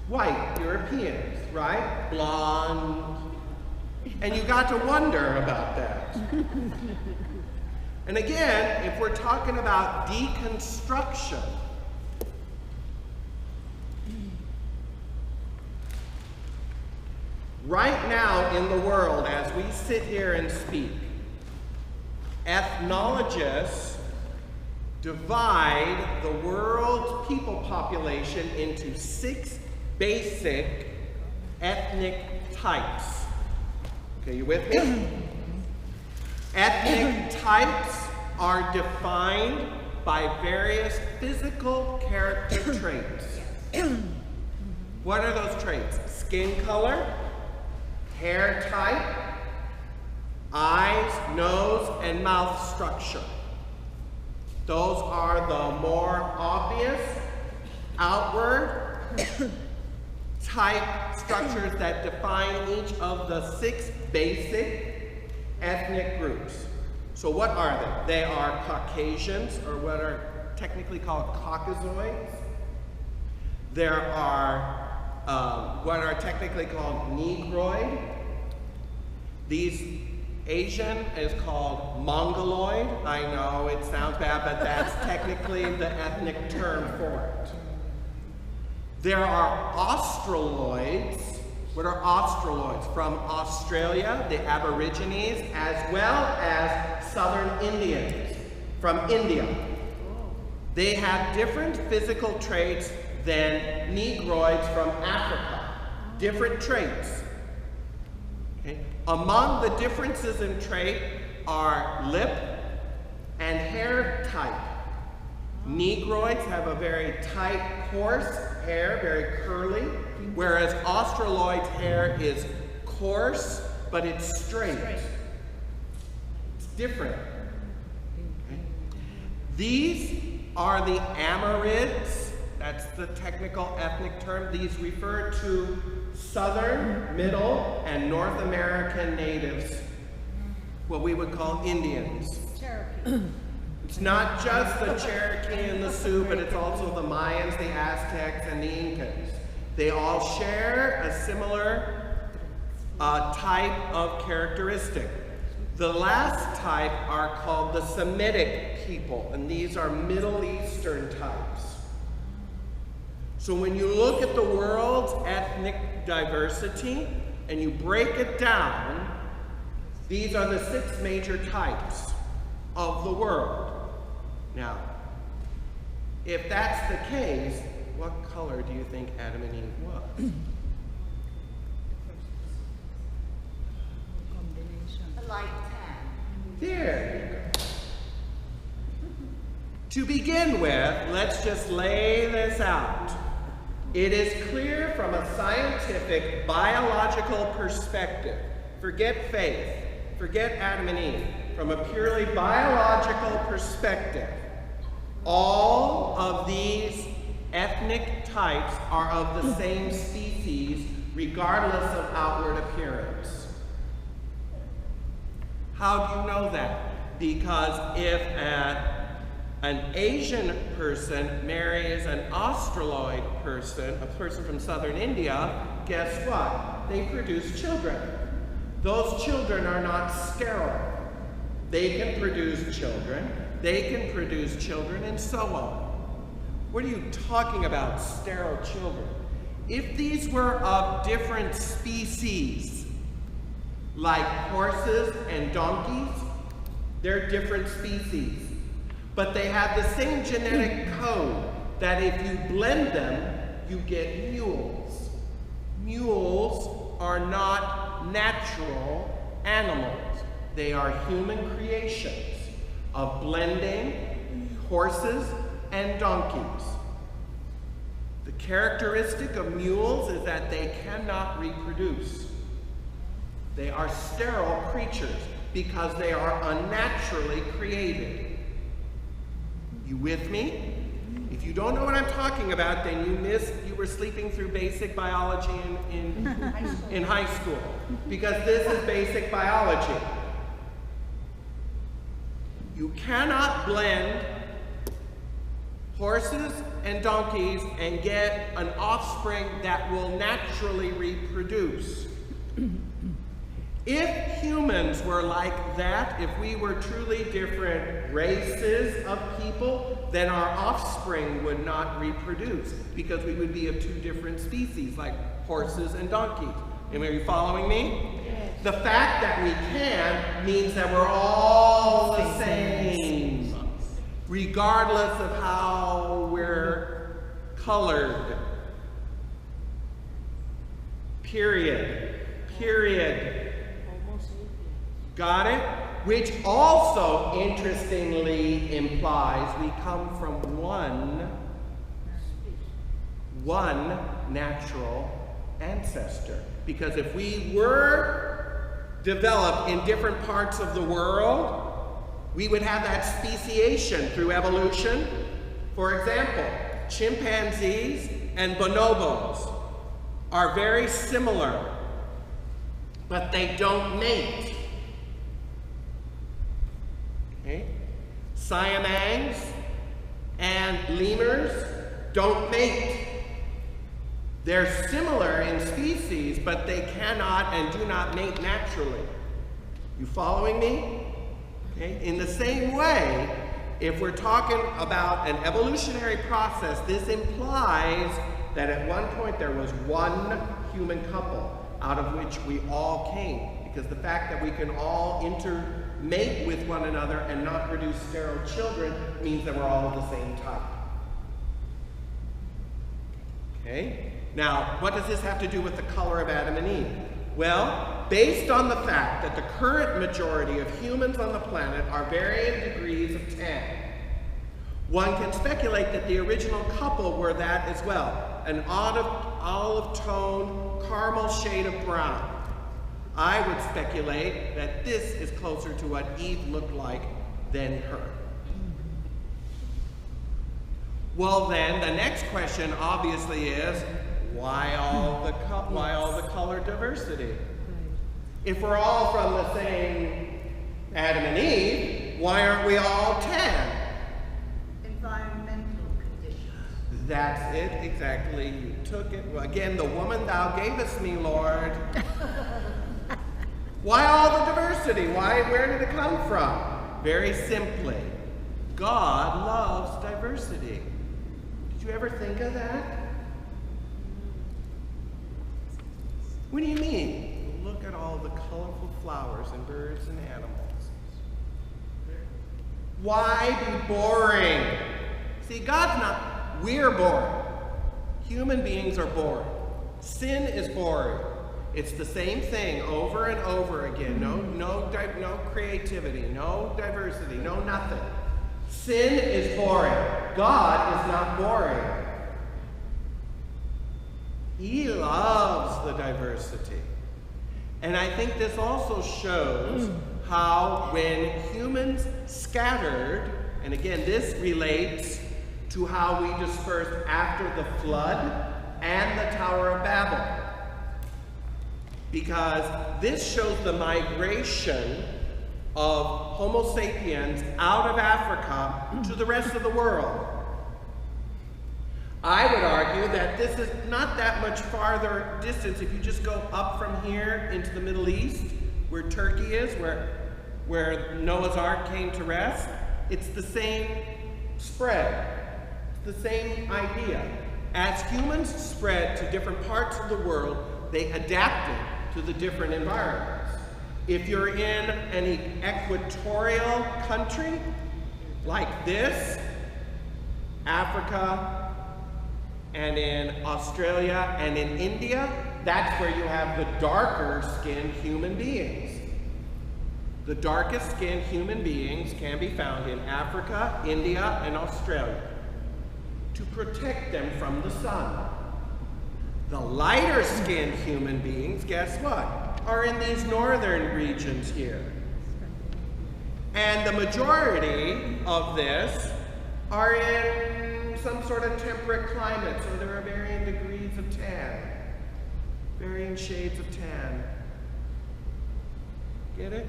white Europeans, right? Blonde. And you got to wonder about that. And again, if we're talking about deconstruction, right now in the world, as we sit here and speak, ethnologists divide the world's people population into 6 basic ethnic types. Okay, you with me? Ethnic types are defined by various physical character traits. What are those traits? Skin color, hair type, eyes, nose, and mouth structure. Those are the more obvious, outward type structures that define each of the 6 basic ethnic groups. So what are they? They are Caucasians, or what are technically called Caucasoids. There are what are technically called Negroid. These Asian is called Mongoloid. I know it sounds bad, but that's technically the ethnic term for it. There are Australoids. What are Australoids? From Australia, the Aborigines, as well as Southern Indians from India. They have different physical traits than Negroids from Africa. Different traits. Okay. Among the differences in trait are lip and hair type. Negroids have a very tight, coarse hair, very curly, whereas Australoids' hair is coarse, but it's straight. It's different. Okay. These are the Amorids. That's the technical ethnic term. These refer to Southern, Middle, and North American natives, what we would call Indians. Cherokee. It's not just the Cherokee and the Sioux, but it's also the Mayans, the Aztecs, and the Incas. They all share a similar type of characteristic. The last type are called the Semitic people, and these are Middle Eastern types. So when you look at the world's ethnic diversity and you break it down, these are the 6 major types of the world. Now, if that's the case, what color do you think Adam and Eve was? A light tan. There you go. To begin with, let's just lay this out. It is clear from a scientific, biological perspective, forget faith, forget Adam and Eve, from a purely biological perspective, all of these ethnic types are of the same species, regardless of outward appearance. How do you know that? Because if an Asian person marries an Australoid person, a person from southern India, guess what? They produce children. Those children are not sterile. They can produce children, and so on. What are you talking about, sterile children? If these were of different species, like horses and donkeys, they're different species. But they have the same genetic code that if you blend them, you get mules. Mules are not natural animals. They are human creations of blending horses and donkeys. The characteristic of mules is that they cannot reproduce. They are sterile creatures because they are unnaturally created. You with me? If you don't know what I'm talking about, then you were sleeping through basic biology in high school, because this is basic biology. You cannot blend horses and donkeys and get an offspring that will naturally reproduce. If humans were like that, if we were truly different races of people, then our offspring would not reproduce because we would be of two different species, like horses and donkeys. Are you following me? Yes. The fact that we can means that we're all the same, regardless of how we're colored. Period. Period. Got it? Which also, interestingly, implies we come from one natural ancestor. Because if we were developed in different parts of the world, we would have that speciation through evolution. For example, chimpanzees and bonobos are very similar, but they don't mate. Okay? Siamangs and lemurs don't mate. They're similar in species, but they cannot and do not mate naturally. You following me? Okay? In the same way, if we're talking about an evolutionary process, this implies that at one point there was one human couple out of which we all came. Because the fact that we can all intermate with one another and not produce sterile children means that we're all of the same type. Okay? Now, what does this have to do with the color of Adam and Eve? Well, based on the fact that the current majority of humans on the planet are varying degrees of tan, one can speculate that the original couple were that as well, an olive tone, caramel shade of brown. I would speculate that this is closer to what Eve looked like than her. Well then, the next question obviously is, why all the color diversity? If we're all from the same Adam and Eve, why aren't we all tan? Environmental conditions. That's it, exactly. You took it. Well, again, the woman thou gavest me, Lord. Why all the diversity? Where did it come from? Very simply, God loves diversity. Did you ever think of that? What do you mean? Look at all the colorful flowers and birds and animals. Why be boring? See, God's not, we're boring. Human beings are boring. Sin is boring. It's the same thing over and over again. No creativity, no diversity, no nothing. Sin is boring. God is not boring. He loves the diversity. And I think this also shows how when humans scattered, and again this relates to how we dispersed after the flood and the Tower of Babel. Because this shows the migration of Homo sapiens out of Africa to the rest of the world. I would argue that this is not that much farther distance if you just go up from here into the Middle East, where Turkey is, where Noah's Ark came to rest. It's the same spread. It's the same idea. As humans spread to different parts of the world, they adapted to the different environments. If you're in an equatorial country like this, Africa, and in Australia and in India, that's where you have the darker skinned human beings. The darkest skinned human beings can be found in Africa, India, and Australia to protect them from the sun. The lighter skinned human beings, guess what, are in these northern regions here. And the majority of this are in some sort of temperate climate, so there are varying degrees of tan, varying shades of tan. Get it?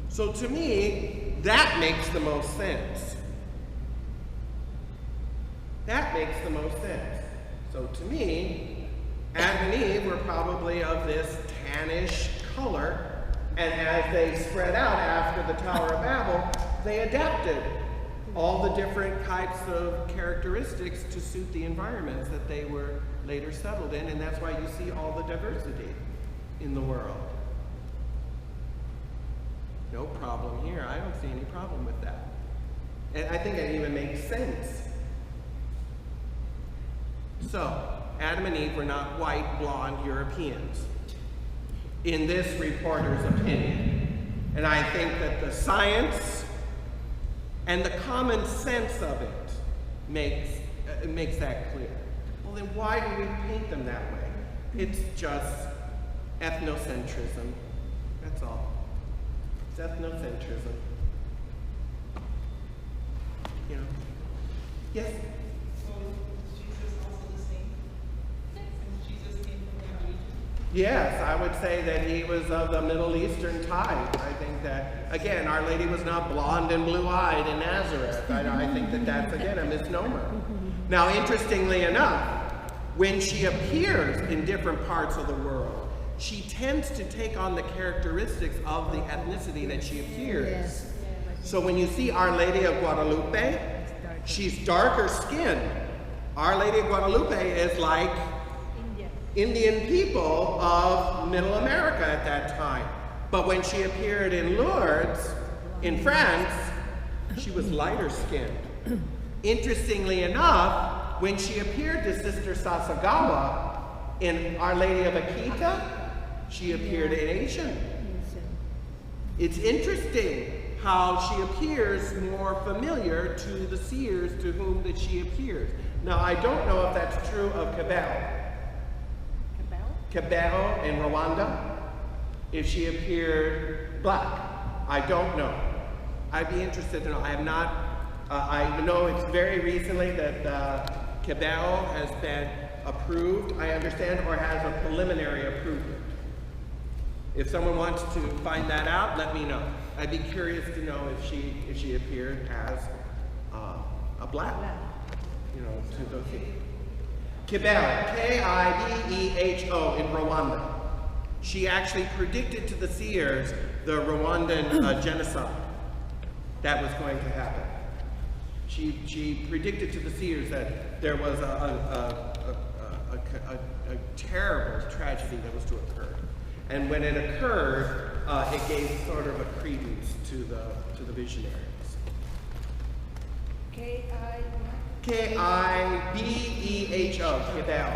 So to me, that makes the most sense. That makes the most sense. So to me, Adam and Eve were probably of this tannish color, and as they spread out after the Tower of Babel, they adapted all the different types of characteristics to suit the environments that they were later settled in, and that's why you see all the diversity in the world. No problem here. I don't see any problem with that. And I think it even makes sense. So, Adam and Eve were not white, blonde Europeans, in this reporter's opinion. And I think that the science and the common sense of it makes that clear. Well, then why do we paint them that way? It's just ethnocentrism. That's all. It's ethnocentrism. You know? Yes? So is Jesus also the same? Since Jesus came from that region? Yes, I would say that he was of the Middle Eastern type. I think that, again, Our Lady was not blonde and blue-eyed in Nazareth. I think that that's, again, a misnomer. Now, interestingly enough, when she appears in different parts of the world, she tends to take on the characteristics of the ethnicity that she appears. So when you see Our Lady of Guadalupe, she's darker skinned. Our Lady of Guadalupe is like Indian people of Middle America at that time. But when she appeared in Lourdes, in France, she was lighter skinned. Interestingly enough, when she appeared to Sister Sasagawa in Our Lady of Akita, she appeared in Asian. It's interesting how she appears more familiar to the seers to whom that she appears. Now, I don't know if that's true of Cabell. Cabell in Rwanda, if she appeared black. I don't know. I'd be interested to know. I have not, I know it's very recently that Cabell has been approved, I understand, or has a preliminary approval. If someone wants to find that out, let me know. I'd be curious to know if she appeared as a black, you know, to those people. Kibbeho, K-I-B-E-H-O in Rwanda. She actually predicted to the seers the Rwandan genocide that was going to happen. She predicted to the seers that there was a terrible tragedy that was to occur. And when it occurred, it gave sort of a credence to the visionaries. K-I-B-E-H-O, Kibbeho.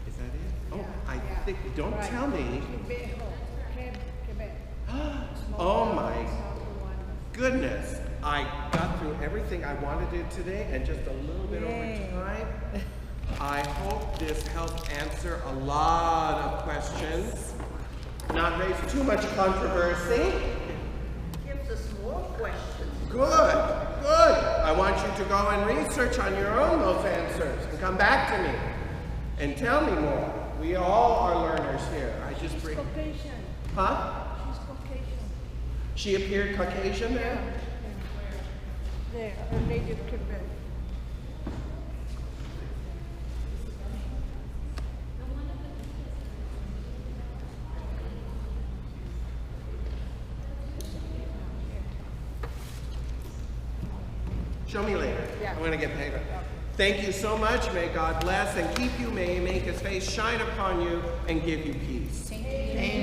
Is that it? Oh, I think, don't tell me. Oh my goodness. I got through everything I wanted to do today and just a little bit over time. I hope this helped answer a lot of questions, not raise too much controversy. Gives us more questions. Good, good. I want you to go and research on your own those answers and come back to me and tell me more. We all are learners here. I just bring. Caucasian. Huh? She's Caucasian. She appeared Caucasian there? There, a native Quebec. Show me later. Yeah. I'm going to get paid. Thank you so much. May God bless and keep you. May He make His face shine upon you and give you peace. Thank you.